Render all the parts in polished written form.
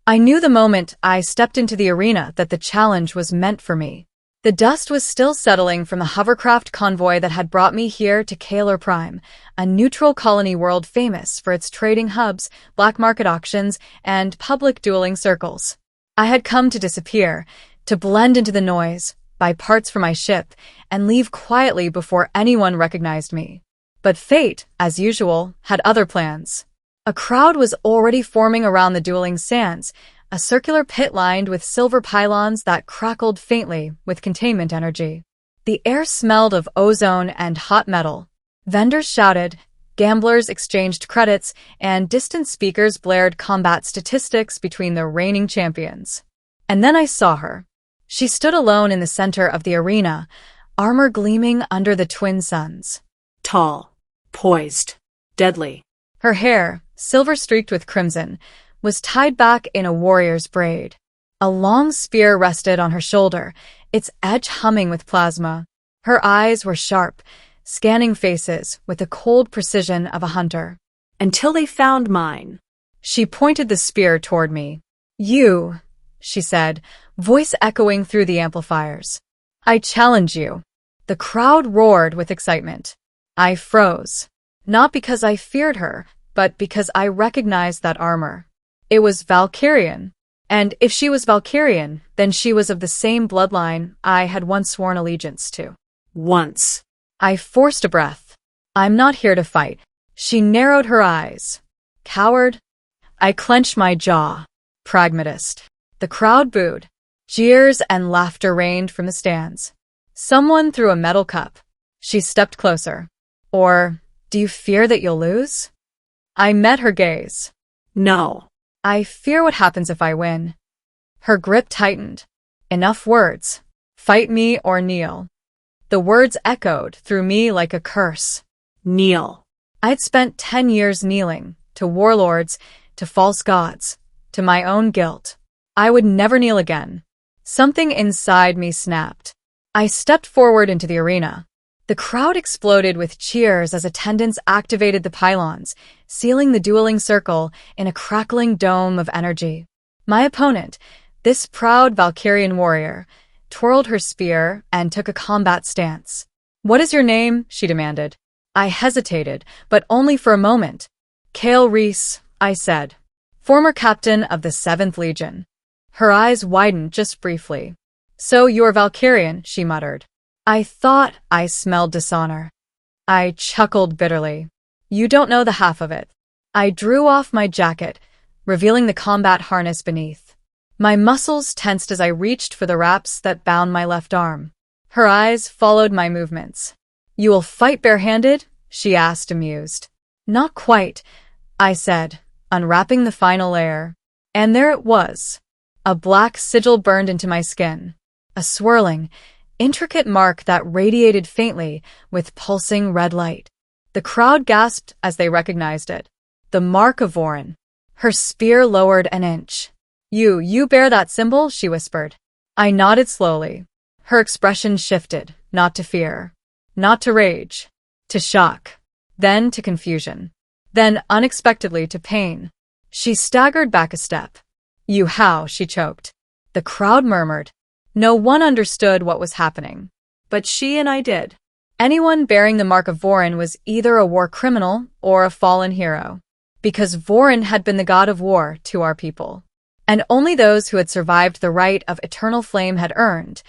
I knew the moment I stepped into the arena that the challenge was meant for me. The dust was still settling from the hovercraft convoy that had brought me here to Kalar Prime, a neutral colony world famous for its trading hubs, black market auctions, and public dueling circles. I had come to disappear, to blend into the noise, buy parts for my ship, and leave quietly before anyone recognized me. But fate, as usual, had other plans. A crowd was already forming around the dueling sands, a circular pit lined with silver pylons that crackled faintly with containment energy. The air smelled of ozone and hot metal. Vendors shouted, gamblers exchanged credits, and distant speakers blared combat statistics between the reigning champions. And then I saw her. She stood alone in the center of the arena, armor gleaming under the twin suns. Tall, poised, deadly. Her hair, silver-streaked with crimson, was tied back in a warrior's braid. A long spear rested on her shoulder, its edge humming with plasma. Her eyes were sharp, scanning faces with the cold precision of a hunter. Until they found mine. She pointed the spear toward me. You, she said, voice echoing through the amplifiers. I challenge you. The crowd roared with excitement. I froze. Not because I feared her, but because I recognized that armor. It was Valkyrian. And if she was Valkyrian, then she was of the same bloodline I had once sworn allegiance to. Once. I forced a breath. I'm not here to fight. She narrowed her eyes. Coward? I clenched my jaw. Pragmatist. The crowd booed. Jeers and laughter rained from the stands. Someone threw a metal cup. She stepped closer. Or, do you fear that you'll lose? I met her gaze. No. I fear what happens if I win. Her grip tightened. Enough words. Fight me or kneel. The words echoed through me like a curse. Kneel. I'd spent 10 years kneeling, to warlords, to false gods, to my own guilt. I would never kneel again. Something inside me snapped. I stepped forward into the arena. The crowd exploded with cheers as attendants activated the pylons, sealing the dueling circle in a crackling dome of energy. My opponent, this proud Valkyrian warrior, twirled her spear and took a combat stance. What is your name? She demanded. I hesitated, but only for a moment. Kale Reese, I said. Former captain of the 7th Legion. Her eyes widened just briefly. So you're Valkyrian, she muttered. I thought I smelled dishonor. I chuckled bitterly. You don't know the half of it. I drew off my jacket, revealing the combat harness beneath. My muscles tensed as I reached for the wraps that bound my left arm. Her eyes followed my movements. You will fight barehanded? She asked, amused. Not quite, I said, unwrapping the final layer. And there it was. A black sigil burned into my skin. A swirling, intricate mark that radiated faintly with pulsing red light. The crowd gasped as they recognized it. The mark of Vorin. Her spear lowered an inch. You bear that symbol? She whispered. I nodded slowly. Her expression shifted, not to fear, not to rage, to shock, then to confusion, then unexpectedly to pain. She staggered back a step. You how? She choked. The crowd murmured. No one understood what was happening. But she and I did. Anyone bearing the mark of Vorin was either a war criminal or a fallen hero. Because Vorin had been the god of war to our people. And only those who had survived the rite of eternal flame had earned,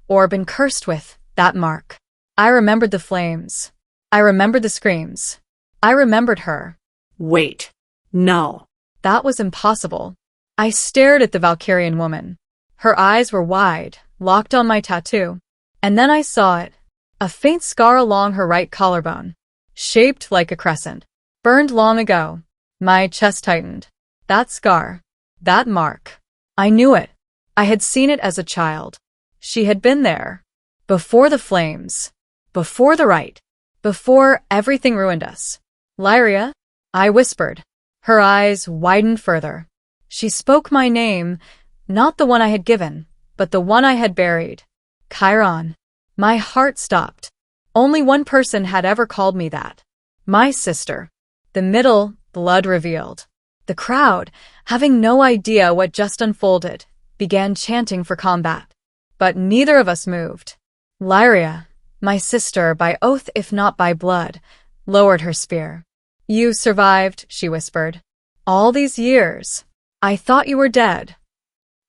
or been cursed with, that mark. I remembered the flames. I remembered the screams. I remembered her. Wait. No. That was impossible. I stared at the Valkyrian woman. Her eyes were wide, locked on my tattoo. And then I saw it. A faint scar along her right collarbone. Shaped like a crescent. Burned long ago. My chest tightened. That scar. That mark. I knew it. I had seen it as a child. She had been there. Before the flames. Before the rite. Before everything ruined us. Lyria? I whispered. Her eyes widened further. She spoke my name, not the one I had given, but the one I had buried. Chiron. My heart stopped. Only one person had ever called me that. My sister. The middle, blood revealed. The crowd, having no idea what just unfolded, began chanting for combat. But neither of us moved. Lyria, my sister by oath if not by blood, lowered her spear. You survived, she whispered. All these years. I thought you were dead.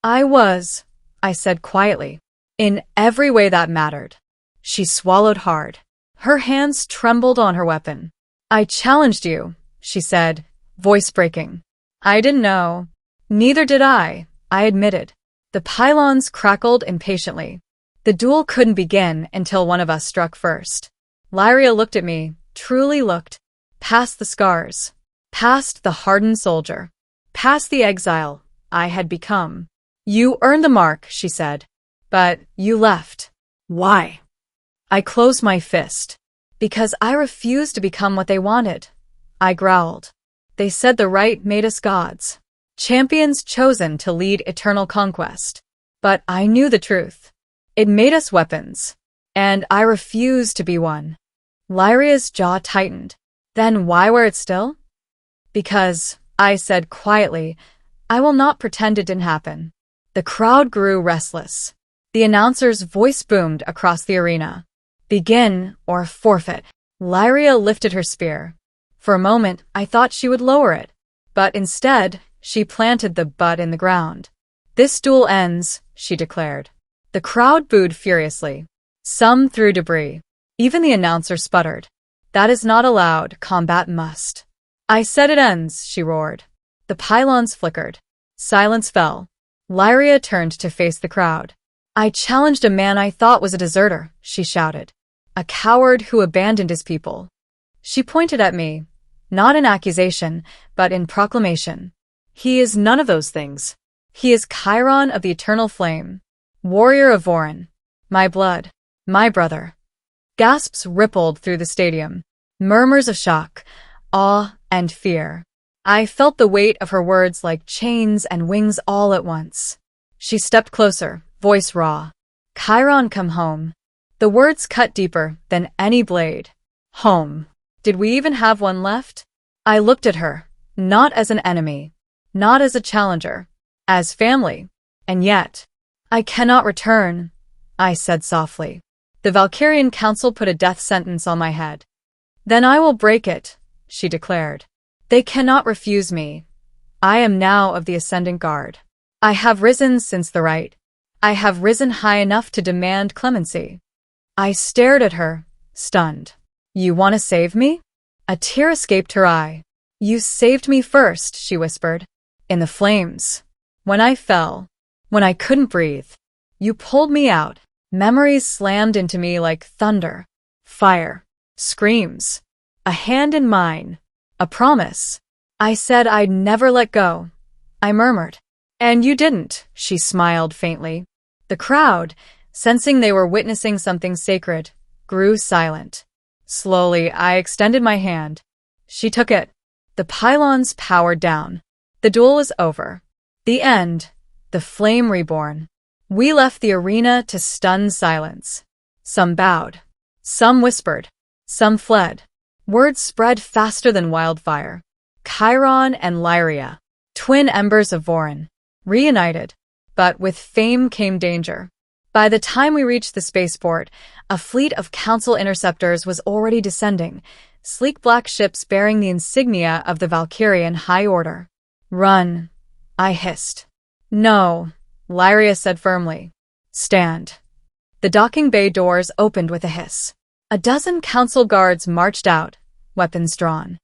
I was, I said quietly. In every way that mattered. She swallowed hard. Her hands trembled on her weapon. I challenged you, she said, voice breaking. I didn't know. Neither did I admitted. The pylons crackled impatiently. The duel couldn't begin until one of us struck first. Lyria looked at me, truly looked, past the scars, past the hardened soldier, past the exile I had become. You earned the mark, she said, but you left. Why? I closed my fist. Because I refused to become what they wanted. I growled. They said the right made us gods. Champions chosen to lead eternal conquest. But I knew the truth. It made us weapons. And I refused to be one. Lyria's jaw tightened. Then why wear it still? Because, I said quietly, I will not pretend it didn't happen. The crowd grew restless. The announcer's voice boomed across the arena. Begin or forfeit. Lyria lifted her spear. For a moment, I thought she would lower it. But instead, she planted the butt in the ground. This duel ends, she declared. The crowd booed furiously. Some threw debris. Even the announcer sputtered. That is not allowed, combat must. I said it ends, she roared. The pylons flickered. Silence fell. Lyria turned to face the crowd. I challenged a man I thought was a deserter, she shouted. A coward who abandoned his people. She pointed at me, not in accusation, but in proclamation. He is none of those things. He is Chiron of the eternal flame, warrior of Vorin, my blood, my brother. Gasps rippled through the stadium, murmurs of shock, awe, and fear. I felt the weight of her words like chains and wings all at once. She stepped closer, voice raw. Chiron, come home. The words cut deeper than any blade. Home. Did we even have one left? I looked at her, not as an enemy, not as a challenger, as family. And yet, I cannot return, I said softly. The Valkyrian Council put a death sentence on my head. Then I will break it, she declared. They cannot refuse me. I am now of the Ascendant Guard. I have risen since the right. I have risen high enough to demand clemency. I stared at her, stunned. You want to save me? A tear escaped her eye. You saved me first, she whispered. In the flames. When I fell. When I couldn't breathe. You pulled me out. Memories slammed into me like thunder. Fire. Screams. A hand in mine. A promise. I said I'd never let go. I murmured. And you didn't, she smiled faintly. The crowd, sensing they were witnessing something sacred, grew silent. Slowly, I extended my hand. She took it. The pylons powered down. The duel was over. The end. The flame reborn. We left the arena to stunned silence. Some bowed. Some whispered. Some fled. Word spread faster than wildfire. Chiron and Lyria, twin embers of Vorin, reunited. But with fame came danger. By the time we reached the spaceport, a fleet of Council interceptors was already descending, sleek black ships bearing the insignia of the Valkyrian High Order. Run, I hissed. No, Lyria said firmly. Stand. The docking bay doors opened with a hiss. A dozen Council guards marched out, weapons drawn.